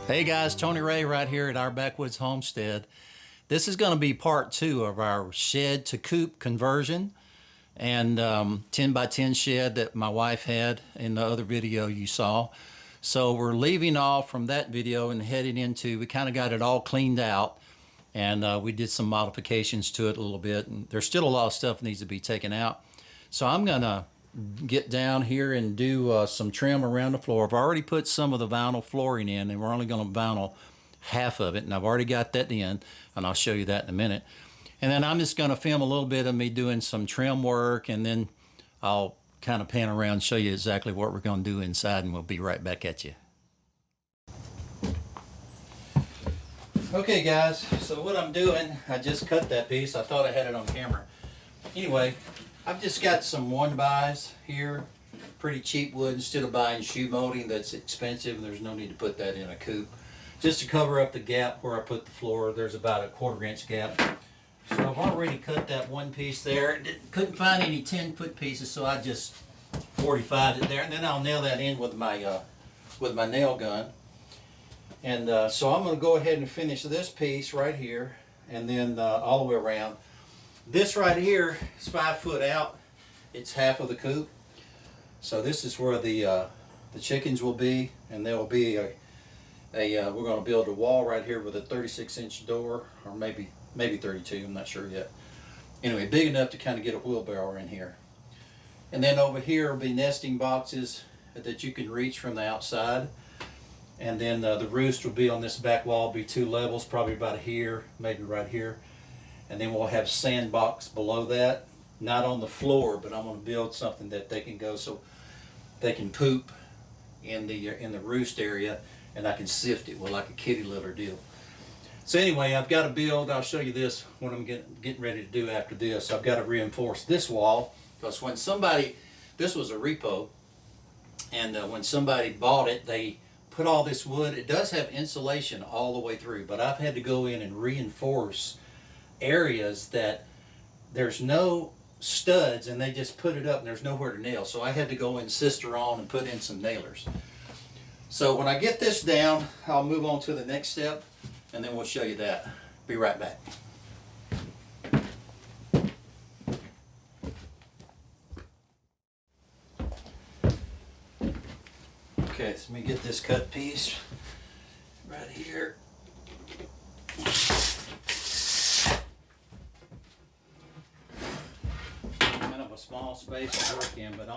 Hey guys, Tony Ray right here at our Backwoods Homestead. This is going to be part 2 of our shed to coop conversion and 10 by 10 shed that my wife had in the other video you saw. So we're leaving off from that video and heading into, we kind of got it all cleaned out, and we did some modifications to it a little bit, and there's still a lot of stuff that needs to be taken out. So I'm going to get down here and do some trim around the floor. I've already put some of the vinyl flooring in, and we're only going to vinyl half of it, and I've already got that in, and I'll show you that in a minute. And then I'm just going to film a little bit of me doing some trim work, and then I'll kind of pan around and show you exactly what we're going to do inside, and we'll be right back at you. Okay guys, so what I'm doing, I just cut that piece. I thought I had it on camera. Anyway, I've just got some 1-bys here, pretty cheap wood, instead of buying shoe molding that's expensive, and there's no need to put that in a coop. Just to cover up the gap where I put the floor, there's about a 1/4 inch gap. So I've already cut that one piece there. Couldn't find any 10-foot pieces, so I just 45'd it there, and then I'll nail that in with my nail gun. And so I'm going to go ahead and finish this piece right here, and then all the way around. This right here is 5 foot out. It's half of the coop. So this is where the chickens will be, and there will be we're going to build a wall right here with a 36-inch door, or maybe 32. I'm not sure yet. Anyway, big enough to kind of get a wheelbarrow in here. And then over here will be nesting boxes that you can reach from the outside. And then the roost will be on this back wall. Be 2 levels, probably about here, maybe right here. And then we'll have sandbox below that, not on the floor, but I'm going to build something that they can go so they can poop in the roost area, and I can sift it with like a kitty litter deal. So anyway, I've got to build. I'll show you this what I'm getting ready to do after this. I've got to reinforce this wall, because when somebody, this was a repo, and when somebody bought it, they put all this wood. It does have insulation all the way through, but I've had to go in and reinforce areas that there's no studs, and they just put it up and there's nowhere to nail. So I had to go in sister on and put in some nailers. So when I get this down, I'll move on to the next step, and then we'll show you that. Be right back. Okay, so let me get this cut piece right here. Kind of a small space to work in, but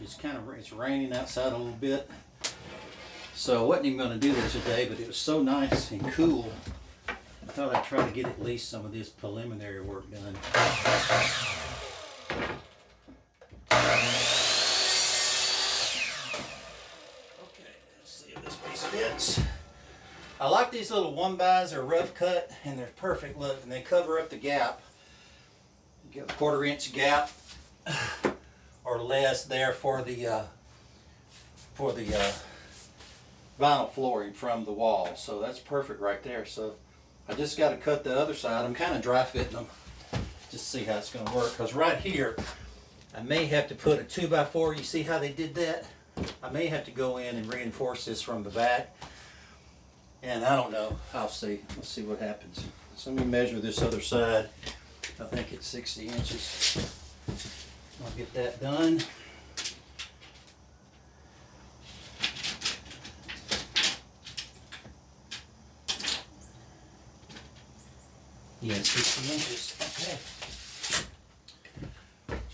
it's raining outside a little bit. So I wasn't even going to do this today, but it was so nice and cool. I thought I'd try to get at least some of this preliminary work done. Fits. I like these little 1-bys. They're rough cut and they're perfect look, and they cover up the gap. You get a 1/4 inch gap or less there for the vinyl flooring from the wall. So that's perfect right there. So I just got to cut the other side. I'm kind of dry fitting them just to see how it's going to work, because right here I may have to put a 2x4. You see how they did that? I may have to go in and reinforce this from the back, and I don't know. I'll see. Let's see what happens. So let me measure this other side. I think it's 60 inches. I'll get that done. Yeah, 60 inches. Okay.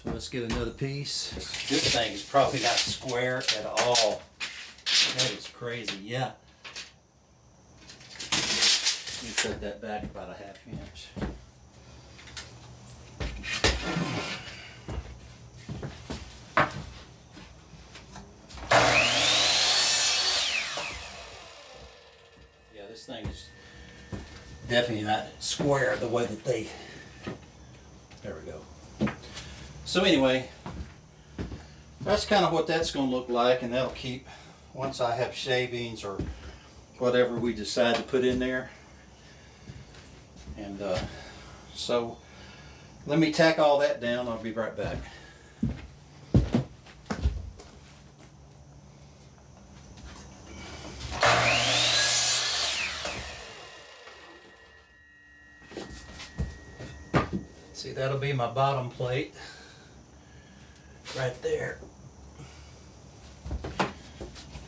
So let's get another piece. This thing is probably not square at all. That is crazy. Yeah. Let me cut that back about a 1/2 inch. Yeah, this thing is definitely not square the way that they. There we go. So anyway, that's kind of what that's going to look like, and that'll keep once I have shavings or whatever we decide to put in there. And so let me tack all that down. I'll be right back. that'll be my bottom plate right there.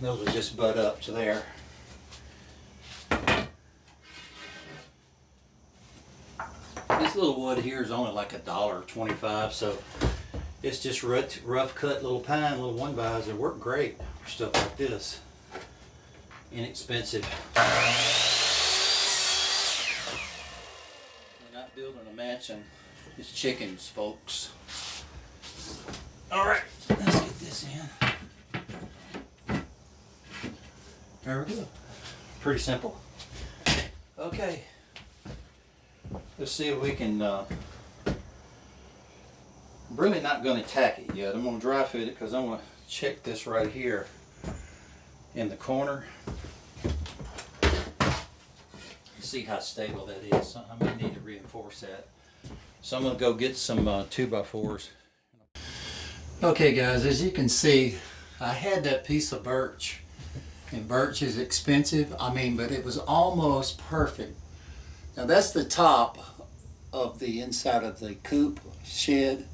Those will just butt up to there. This little wood here is only like $1.25, so it's just rough cut little pine, little 1x. They work great for stuff like this. Inexpensive. We're not building a mansion. It's chickens, folks. All right, let's get this in. There we go. Pretty simple. Okay. Let's see if we can, I'm really not going to tack it yet. I'm going to dry fit it because I want to check this right here in the corner. See how stable that is. So I may need to reinforce that. So I'm going to go get some 2x4s. Okay guys, as you can see, I had that piece of birch. And birch is expensive, but it was almost perfect. Now that's the top of the inside of the coop shed,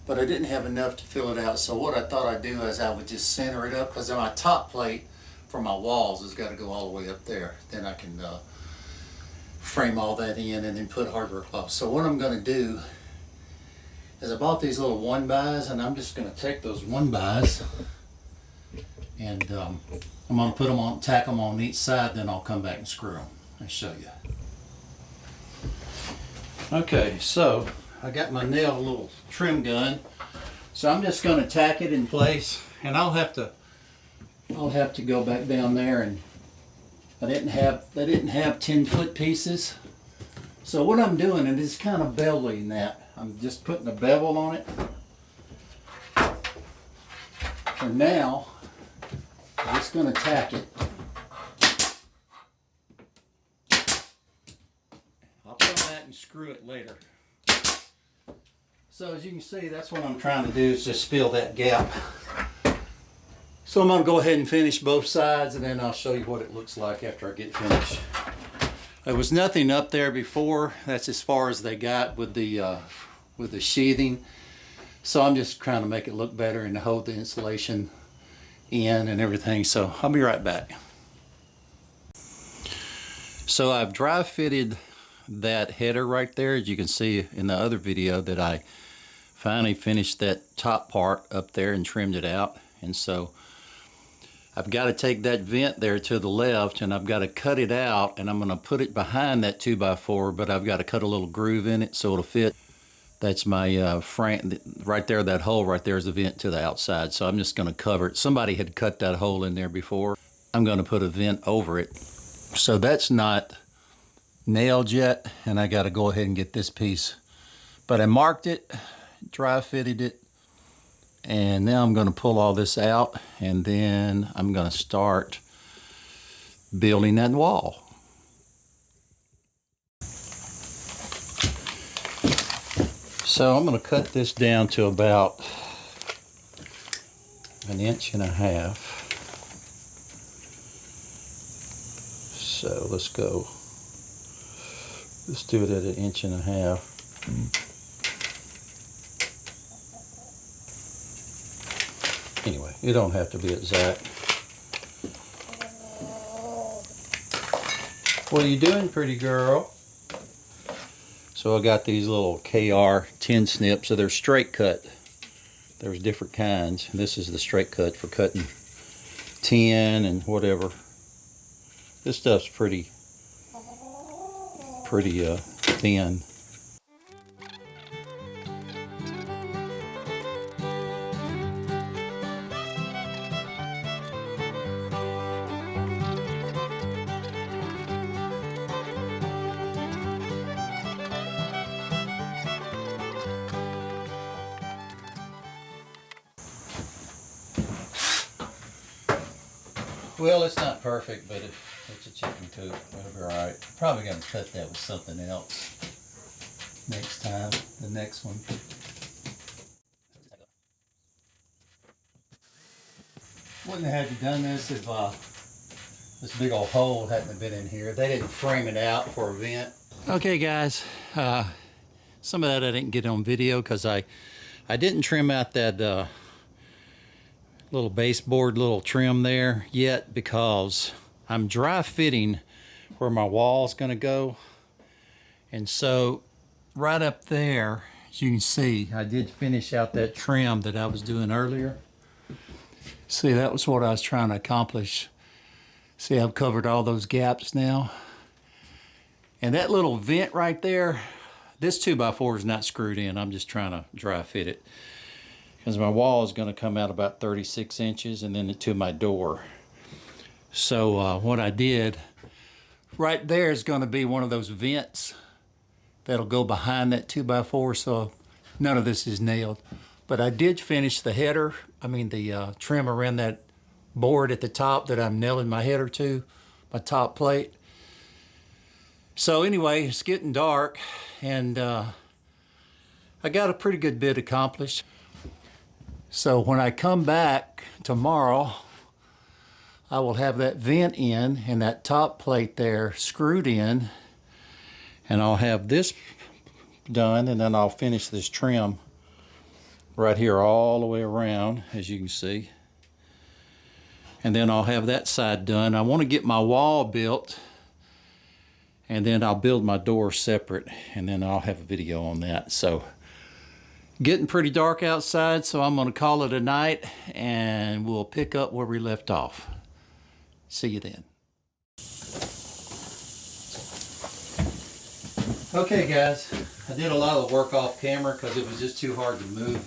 but I didn't have enough to fill it out. So what I thought I'd do is I would just center it up, because my top plate for my walls has got to go all the way up there. Then I can frame all that in and then put hardware cloth. So what I'm going to do is I bought these little 1x, and I'm just going to take those 1x and I'm going to put them on, tack them on each side, then I'll come back and screw them and show you. Okay, so I got my nail little trim gun, so I'm just going to tack it in place, and I'll have to go back down there, and they didn't have 10-foot pieces. So what I'm doing, and it's kind of beveling that, I'm just putting a bevel on it. For now, I'm just going to tack it. I'll come back and screw it later. So as you can see, that's what I'm trying to do, is just fill that gap. So I'm going to go ahead and finish both sides, and then I'll show you what it looks like after I get finished. There was nothing up there before. That's as far as they got with the sheathing. So I'm just trying to make it look better and hold the insulation in and everything. So I'll be right back. So I've dry fitted that header right there. As you can see in the other video, that I finally finished that top part up there and trimmed it out. And so I've got to take that vent there to the left, and I've got to cut it out, and I'm going to put it behind that 2x4, but I've got to cut a little groove in it so it'll fit. That's my frame right there. That hole right there is the vent to the outside, so I'm just going to cover it. Somebody had cut that hole in there before. I'm going to put a vent over it. So that's not nailed yet, and I got to go ahead and get this piece. But I marked it, dry fitted it, and now I'm going to pull all this out, and then I'm going to start building that wall. So I'm going to cut this down to about 1.5 inches. So let's go. Let's do it at 1.5 inches. Anyway, you don't have to be exact. What are you doing, pretty girl? So I got these little KR 10 snips. So they're straight cut. There's different kinds. This is the straight cut for cutting 10 and whatever. This stuff's pretty thin. Well, it's not perfect, but it's a chicken coop. It'll be alright. Probably going to cut that with something else next time, the next one. Wouldn't have had you done this if this big old hole hadn't been in here. They didn't frame it out for a vent. Okay guys, Some of that I didn't get on video because I didn't trim out that little baseboard little trim there yet, because I'm dry fitting where my wall's gonna go. And so right up there, as you can see, I did finish out that trim that I was doing earlier. See, that was what I was trying to accomplish. See, I've covered all those gaps now. And that little vent right there, this 2x4 is not screwed in. I'm just trying to dry fit it, because my wall is going to come out about 36 inches and then to my door. So what I did, right there is going to be one of those vents that'll go behind that 2x4, so none of this is nailed. But I did finish the header, the trim around that board at the top that I'm nailing my header to, my top plate. So anyway, it's getting dark, and I got a pretty good bit accomplished. So when I come back tomorrow, I will have that vent in and that top plate there screwed in, and I'll have this done, and then I'll finish this trim right here all the way around, as you can see. And then I'll have that side done. I want to get my wall built, and then I'll build my door separate, and then I'll have a video on that. So getting pretty dark outside, so I'm going to call it a night, and we'll pick up where we left off. See you then. Okay guys, I did a lot of work off camera because it was just too hard to move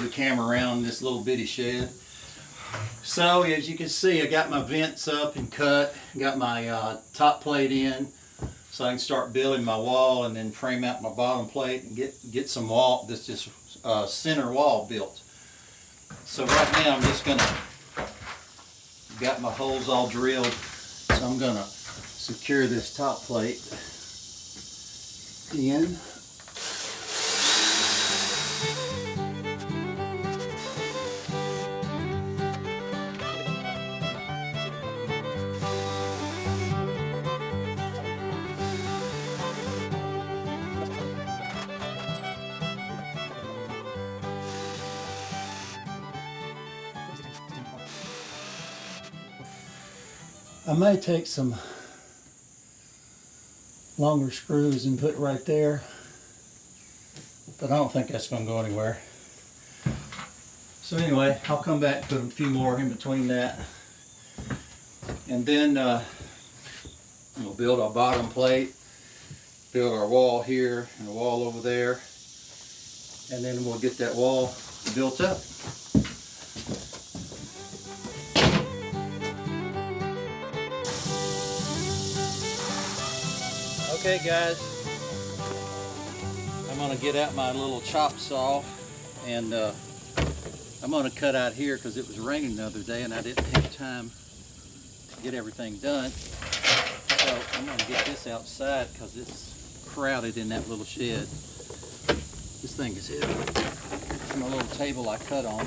the camera around this little bitty shed. So as you can see, I got my vents up and cut, got my top plate in, so I can start building my wall and then frame out my bottom plate and get some wall, this just center wall built. So right now I'm just gonna, got my holes all drilled, so I'm gonna secure this top plate in. I may take some longer screws and put right there, but I don't think that's going to go anywhere. So anyway, I'll come back and put a few more in between that, and then we'll build our bottom plate, build our wall here and a wall over there, and then we'll get that wall built up. Okay guys, I'm going to get out my little chop saw, and I'm going to cut out here because it was raining the other day and I didn't have time to get everything done. So I'm going to get this outside because it's crowded in that little shed. This thing is heavy. It's my little table I cut on.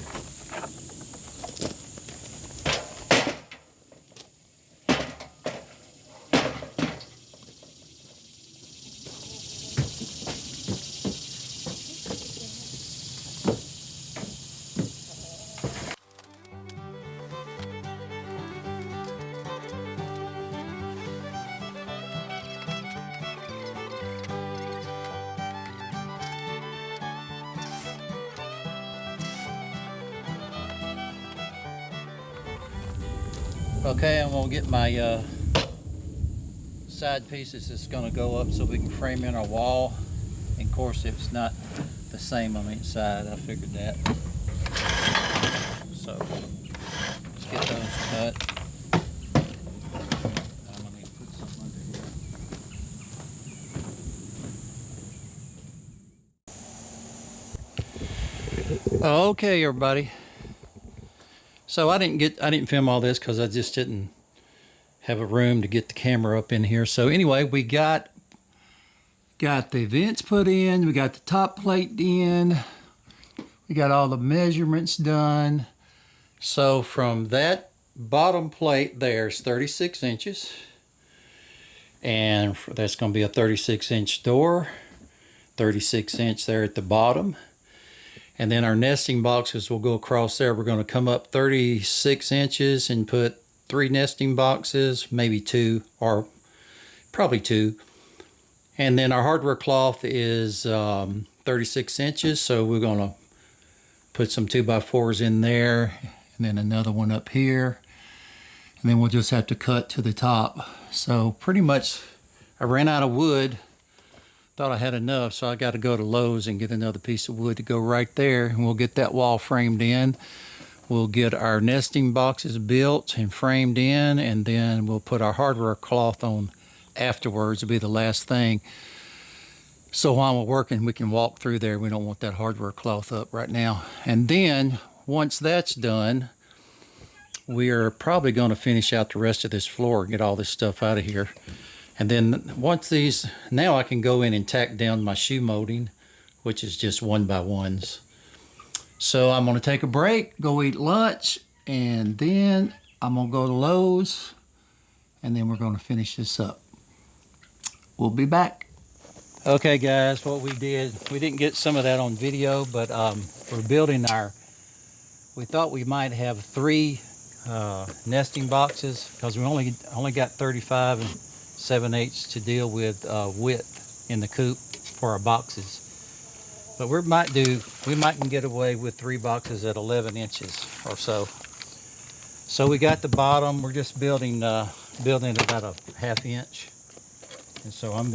Okay, I'm going to get my side pieces that's going to go up so we can frame in our wall. And of course, it's not the same on each side. I figured that. So let's get those cut. I'm going to need to put something under here. Okay, everybody. So I didn't film all this because I just didn't have a room to get the camera up in here. So anyway, we got the vents put in, we got the top plate in, we got all the measurements done. So from that bottom plate there's 36 inches, And that's going to be a 36-inch door, 36-inch there at the bottom. And then our nesting boxes will go across there. We're going to come up 36 inches and put 3 nesting boxes, maybe 2, or probably 2. And then our hardware cloth is 36 inches, so we're going to put some 2x4s in there, and then another one up here. And then we'll just have to cut to the top. So pretty much I ran out of wood. Thought I had enough, so I got to go to Lowe's and get another piece of wood to go right there, and we'll get that wall framed in. We'll get our nesting boxes built and framed in, and then we'll put our hardware cloth on afterwards. It'll be the last thing. So while we're working, we can walk through there. We don't want that hardware cloth up right now. And then once that's done, we are probably going to finish out the rest of this floor and get all this stuff out of here. And then once these, now I can go in and tack down my shoe molding, which is just 1x1s. So I'm going to take a break, go eat lunch, and then I'm going to go to Lowe's, and then we're going to finish this up. We'll be back. Okay guys, what we didn't get some of that on video, but we're building our, we thought we might have 3 nesting boxes, because we only got 35 and 7/8 to deal with width in the coop for our boxes. But we might can get away with 3 boxes at 11 inches or so. So we got the bottom. We're just building about a 1/2 inch. And so I'm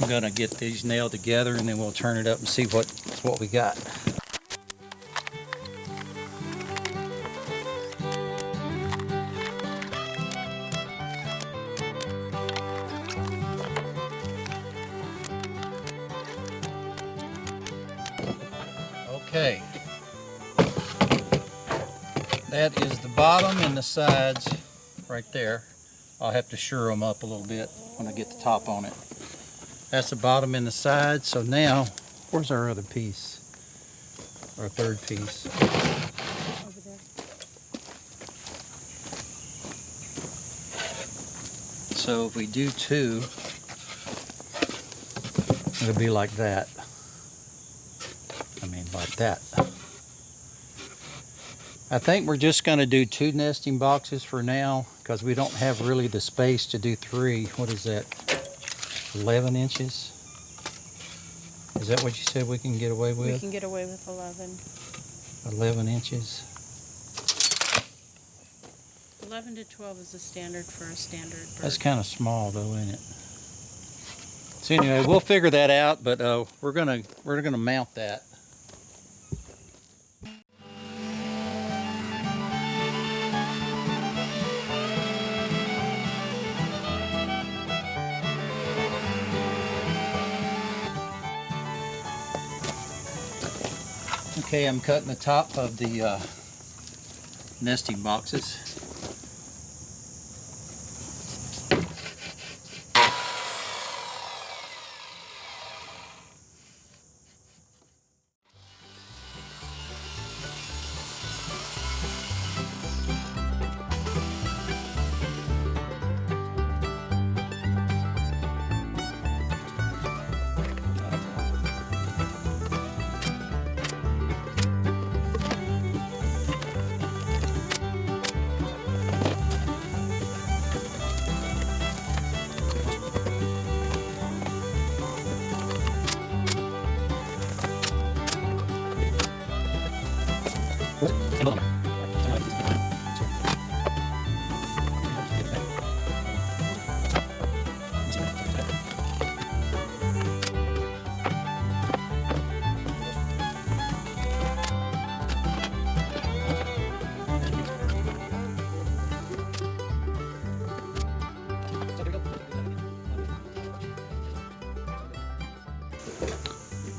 gonna get these nailed together, and then we'll turn it up and see what we got. Okay, that is the bottom and the sides right there. I'll have to sure them up a little bit when I get the top on it. That's the bottom and the sides. So now, where's our other piece? Our third piece. Over there. So if we do 2, it'll be like that. I mean, like that. I think we're just going to do 2 nesting boxes for now, because we don't have really the space to do 3. What is that? 11 inches? Is that what you said we can get away with? We can get away with 11. 11 inches. 11 to 12 is the standard for a standard bird. That's kind of small though, isn't it? So anyway, we'll figure that out, but we're gonna mount that. Okay, I'm cutting the top of the nesting boxes.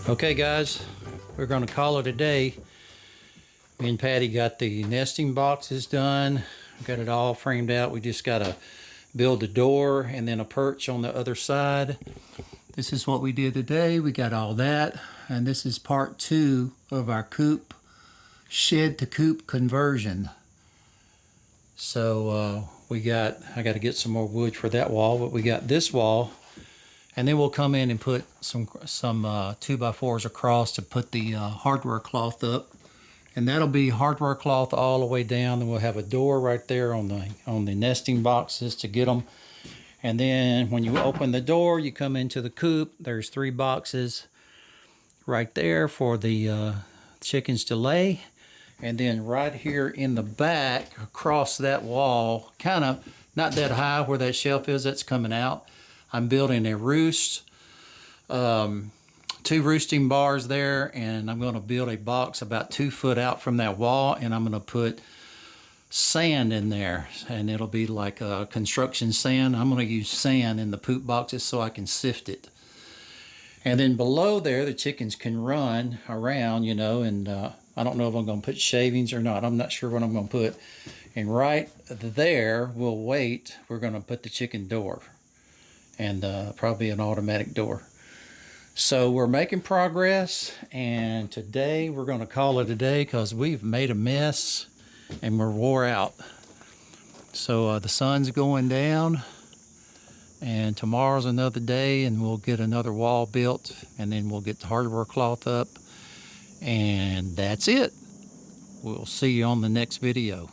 Okay guys, we're going to call it a day. Me and Patty got the nesting boxes done, got it all framed out. We just got to build a door and then a perch on the other side. This is what we did today. We got all that, and this is part 2 of our coop, shed to coop conversion. So I got to get some more wood for that wall, but we got this wall, and then we'll come in and put some 2x4s across to put the hardware cloth up, and that'll be hardware cloth all the way down. And we'll have a door right there on the nesting boxes to get them. And then when you open the door, you come into the coop. There's 3 boxes right there for the chickens to lay. And then right here in the back, across that wall, kind of not that high where that shelf is that's coming out, I'm building a roost, 2 roosting bars there, and I'm going to build a box about 2 foot out from that wall, and I'm going to put sand in there, and it'll be like a construction sand. I'm going to use sand in the poop boxes so I can sift it. And then below there, the chickens can run around, you know, and I don't know if I'm going to put shavings or not. I'm not sure what I'm going to put. And right there, we'll wait. We're going to put the chicken door, and probably an automatic door. So we're making progress, and today we're going to call it a day because we've made a mess and we're wore out. So the sun's going down, and tomorrow's another day, and we'll get another wall built, and then we'll get the hardware cloth up, and that's it. We'll see you on the next video.